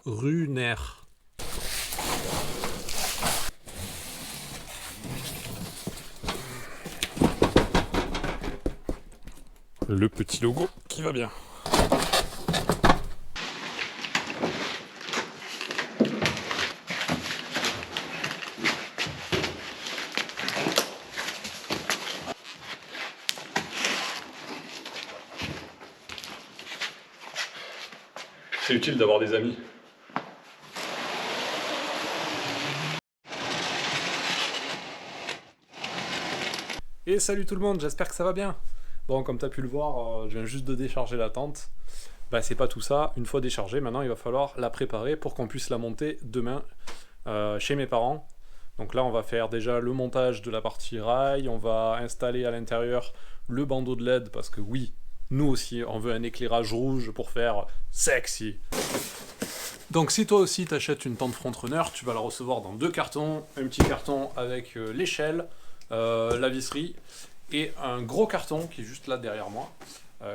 Runner. Le petit logo qui va bien. C'est utile d'avoir des amis. Et salut tout le monde, j'espère que ça va bien. Bon, comme tu as pu le voir, je viens juste de décharger la tente. Bah, c'est pas tout ça. Une fois déchargée, maintenant il va falloir la préparer pour qu'on puisse la monter demain chez mes parents. Donc là, on va faire déjà le montage de la partie rail. On va installer à l'intérieur le bandeau de LED parce que oui, nous aussi, on veut un éclairage rouge pour faire sexy. Donc si toi aussi t'achètes une tente Frontrunner, tu vas la recevoir dans 2 cartons. Un petit carton avec l'échelle, la visserie, et un gros carton qui est juste là derrière moi,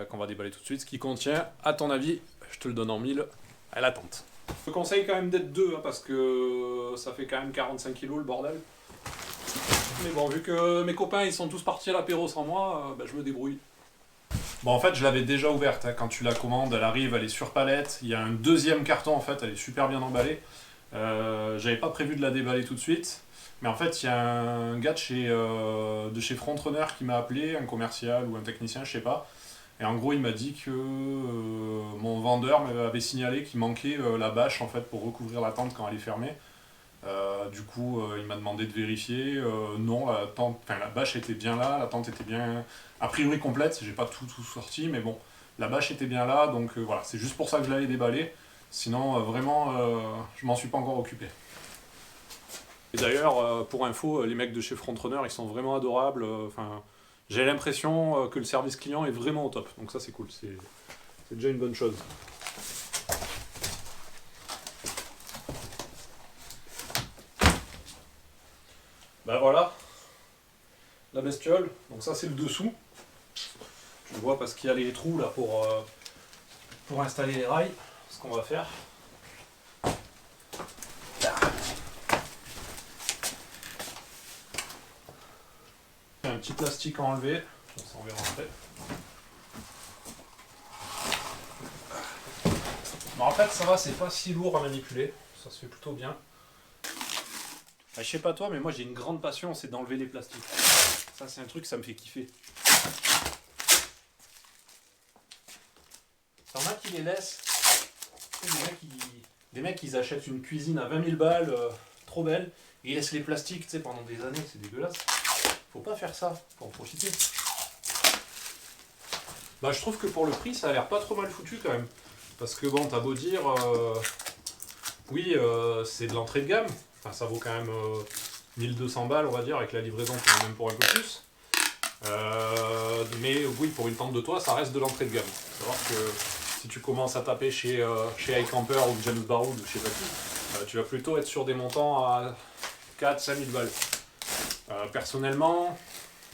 qu'on va déballer tout de suite, ce qui contient, à ton avis, je te le donne en 1000, la tente. Je te conseille quand même d'être 2, hein, parce que ça fait quand même 45 kilos le bordel. Mais bon, vu que mes copains ils sont tous partis à l'apéro sans moi, bah, je me débrouille. Bon, en fait, je l'avais déjà ouverte, hein. Quand tu la commandes, elle arrive, elle est sur palette. Il y a un deuxième carton, en fait, elle est super bien emballée. J'avais pas prévu de la déballer tout de suite. Mais en fait, il y a un gars de chez Frontrunner qui m'a appelé, un commercial ou un technicien, je sais pas. Et en gros, il m'a dit que mon vendeur m'avait signalé qu'il manquait la bâche, en fait, pour recouvrir la tente quand elle est fermée. Du coup, il m'a demandé de vérifier. Non, la bâche était bien là, la tente était bien, a priori complète. J'ai pas tout sorti, mais bon, la bâche était bien là, donc voilà, c'est juste pour ça que je l'avais déballé. Sinon, vraiment, je m'en suis pas encore occupé. Et d'ailleurs, pour info, les mecs de chez Frontrunner, ils sont vraiment adorables. J'ai l'impression que le service client est vraiment au top. Donc ça, c'est cool. C'est déjà une bonne chose. Bah voilà, la bestiole. Donc ça c'est le dessous. Tu le vois parce qu'il y a les trous là pour installer les rails. Ce qu'on va faire. Un petit plastique à enlever. Ça on verra après. Bon, en fait ça va, c'est pas si lourd à manipuler. Ça se fait plutôt bien. Je sais pas toi, mais moi j'ai une grande passion, c'est d'enlever les plastiques. Ça c'est un truc, ça me fait kiffer. T'en as qui les laissent. Des mecs ils achètent une cuisine à 20 000 balles, trop belle, et ils laissent les plastiques pendant des années, c'est dégueulasse. Faut pas faire ça, faut en profiter. Bah je trouve que pour le prix ça a l'air pas trop mal foutu quand même. Parce que bon, t'as beau dire, oui c'est de l'entrée de gamme. Enfin, ça vaut quand même 1200 balles, on va dire, avec la livraison, qui même pour un peu plus. Mais oui, pour une tente de toit, ça reste de l'entrée de gamme. Faut savoir que si tu commences à taper chez iCamper ou James Baroud ou chez Bati, tu vas plutôt être sur des montants à 4-5 000 balles. Personnellement,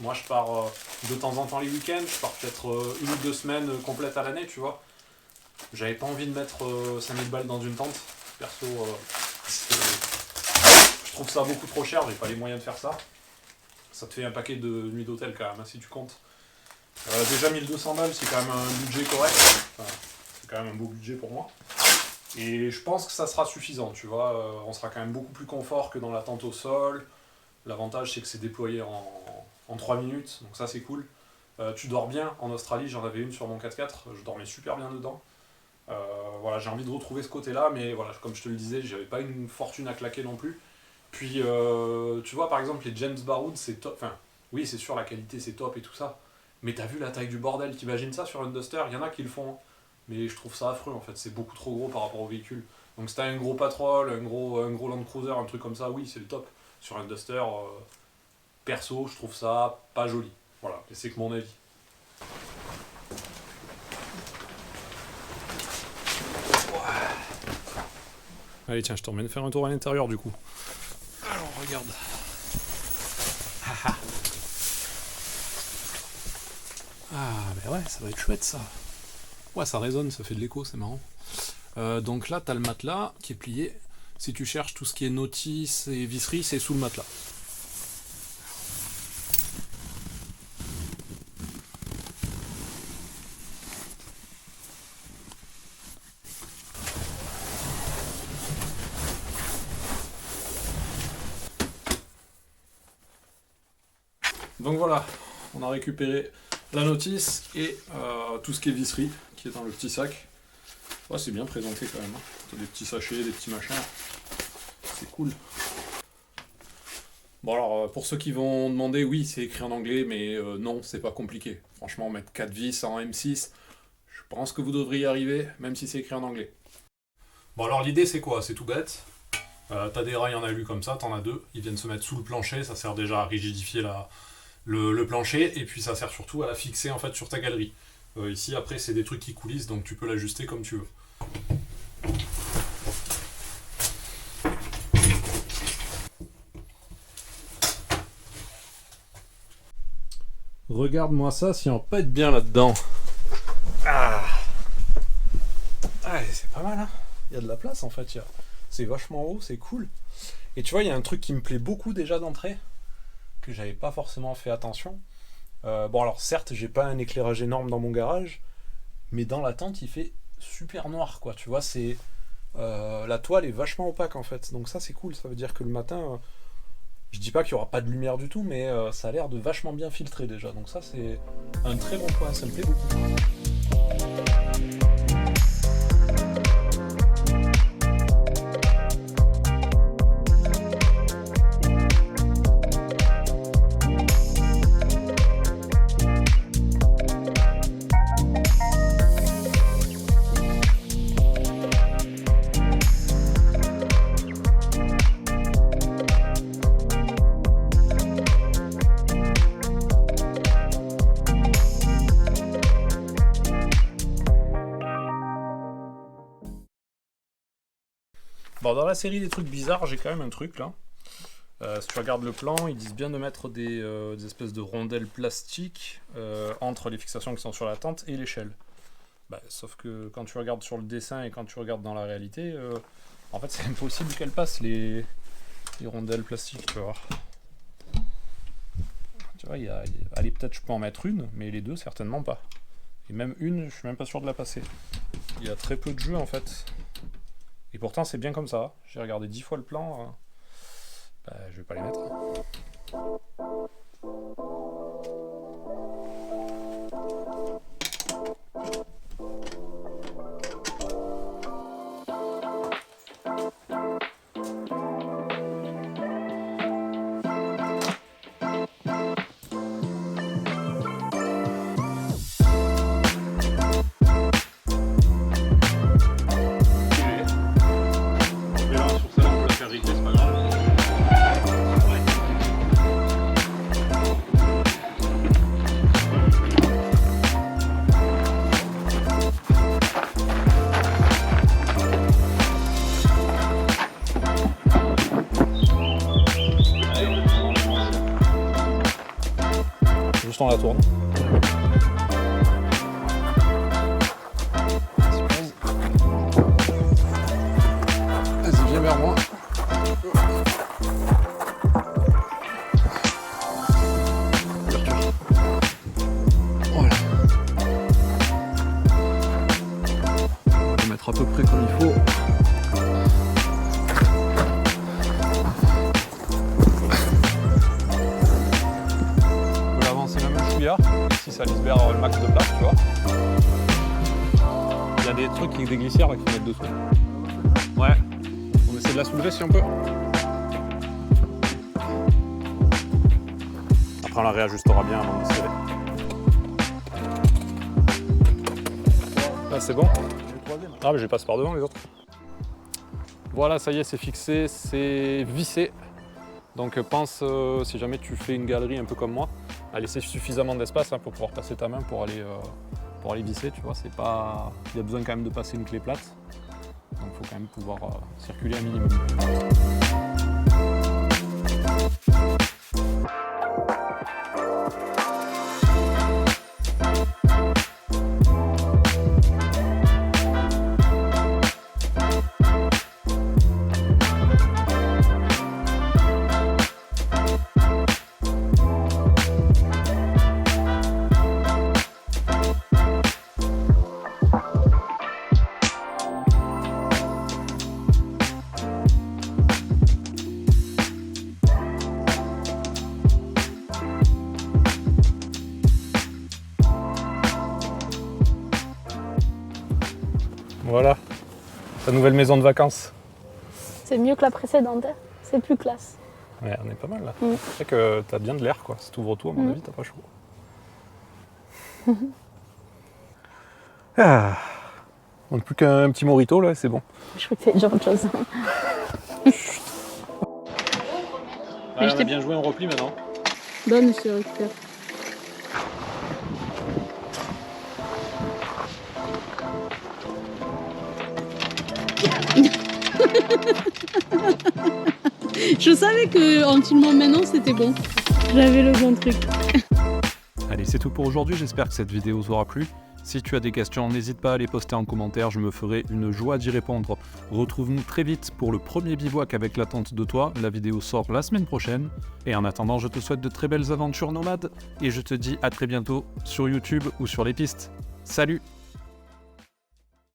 moi je pars de temps en temps les week-ends, je pars peut-être 1 ou 2 semaines complètes à l'année, tu vois. J'avais pas envie de mettre 5000 balles dans une tente. Perso, je trouve ça beaucoup trop cher, j'ai pas les moyens de faire ça. Ça te fait un paquet de nuits d'hôtel quand même, hein, si tu comptes. Déjà 1200 balles, c'est quand même un budget correct. Enfin, c'est quand même un beau budget pour moi. Et je pense que ça sera suffisant, tu vois. On sera quand même beaucoup plus confort que dans la tente au sol. L'avantage, c'est que c'est déployé en 3 minutes, donc ça c'est cool. Tu dors bien. En Australie, j'en avais une sur mon 4x4, je dormais super bien dedans. Voilà, j'ai envie de retrouver ce côté-là, mais voilà, comme je te le disais, j'avais pas une fortune à claquer non plus. Puis, tu vois, par exemple, les James Baroud, c'est top. Enfin, oui, c'est sûr, la qualité, c'est top et tout ça. Mais t'as vu la taille du bordel, t'imagines ça sur un Duster? Il y en a qui le font. Mais je trouve ça affreux, en fait. C'est beaucoup trop gros par rapport au véhicule. Donc, si t'as un gros Patrol, un gros Land Cruiser, un truc comme ça, oui, c'est le top. Sur un Duster, perso, je trouve ça pas joli. Voilà, et c'est que mon avis. Allez, tiens, je t'emmène faire un tour à l'intérieur, du coup. Alors, regarde. Ah, mais ouais, ça va être chouette, ça. Ouais, ça résonne, ça fait de l'écho, c'est marrant. Donc là, tu as le matelas qui est plié. Si tu cherches tout ce qui est notice et visserie, c'est sous le matelas. Donc voilà, on a récupéré la notice et tout ce qui est visserie qui est dans le petit sac. Ouais, c'est bien présenté quand même. T'as des petits sachets, des petits machins. C'est cool. Bon alors, pour ceux qui vont demander, oui, c'est écrit en anglais, mais non, c'est pas compliqué. Franchement, mettre 4 vis en M6, je pense que vous devriez y arriver, même si c'est écrit en anglais. Bon alors l'idée c'est quoi? C'est tout bête. T'as des rails en alu comme ça, t'en as deux. Ils viennent se mettre sous le plancher, ça sert déjà à rigidifier le plancher, et puis ça sert surtout à la fixer en fait sur ta galerie. Ici après c'est des trucs qui coulissent, donc tu peux l'ajuster comme tu veux. Regarde-moi ça si on pète bien là-dedans. Ah, c'est pas mal, hein. Il y a de la place en fait. C'est vachement haut, c'est cool. Et tu vois, il y a un truc qui me plaît beaucoup déjà d'entrée, que j'avais pas forcément fait attention. Bon alors certes, j'ai pas un éclairage énorme dans mon garage, mais dans la tente il fait super noir quoi. Tu vois, c'est la toile est vachement opaque en fait. Donc ça c'est cool. Ça veut dire que le matin, je dis pas qu'il y aura pas de lumière du tout, mais ça a l'air de vachement bien filtrer déjà. Donc ça c'est un très bon point. Ça me plaît beaucoup. Bon, dans la série des trucs bizarres, j'ai quand même un truc là. Si tu regardes le plan, ils disent bien de mettre des espèces de rondelles plastiques entre les fixations qui sont sur la tente et l'échelle. Sauf que quand tu regardes sur le dessin et quand tu regardes dans la réalité, en fait c'est impossible qu'elles passent les rondelles plastiques, tu vois. Tu vois, allez, peut-être je peux en mettre une, mais les deux certainement pas. Et même une, je suis même pas sûr de la passer. Il y a très peu de jeu en fait. Et pourtant c'est bien comme ça. J'ai regardé 10 fois le plan. Je vais pas les mettre. Juste on la tourne. Vas-y, viens vers moi. Voilà. On va mettre à peu près comme il faut. Ici ça libère le max de place, tu vois. Il y a des trucs avec des glissières là, qui mettent dessous. Ouais, on essaie de la soulever si on peut. Après on la réajustera bien avant de serrer. Là c'est bon. Ah mais je passe par devant les autres. Voilà, ça y est, c'est fixé, c'est vissé. Donc pense, si jamais tu fais une galerie un peu comme moi, à laisser suffisamment d'espace pour pouvoir passer ta main pour aller visser, tu vois, c'est pas... Il y a besoin quand même de passer une clé plate, donc il faut quand même pouvoir circuler un minimum. Voilà, ta nouvelle maison de vacances. C'est mieux que la précédente, hein. C'est plus classe. Ouais, on est pas mal là. C'est vrai que t'as bien de l'air quoi. Si t'ouvres tout, à mon avis, t'as pas chaud. Ah. On n'a plus qu'un petit mojito là, c'est bon. Je crois que c'est déjà autre chose. On a bien joué en repli maintenant. Donne, je récupère. Je savais qu'en filmant maintenant c'était bon. J'avais le bon truc. Allez, c'est tout pour aujourd'hui, j'espère que cette vidéo vous aura plu. Si tu as des questions, n'hésite pas à les poster en commentaire, je me ferai une joie d'y répondre. Retrouve-nous très vite pour le premier bivouac avec la tente de toi, la vidéo sort la semaine prochaine. Et en attendant, je te souhaite de très belles aventures nomades, et je te dis à très bientôt sur YouTube ou sur les pistes. Salut!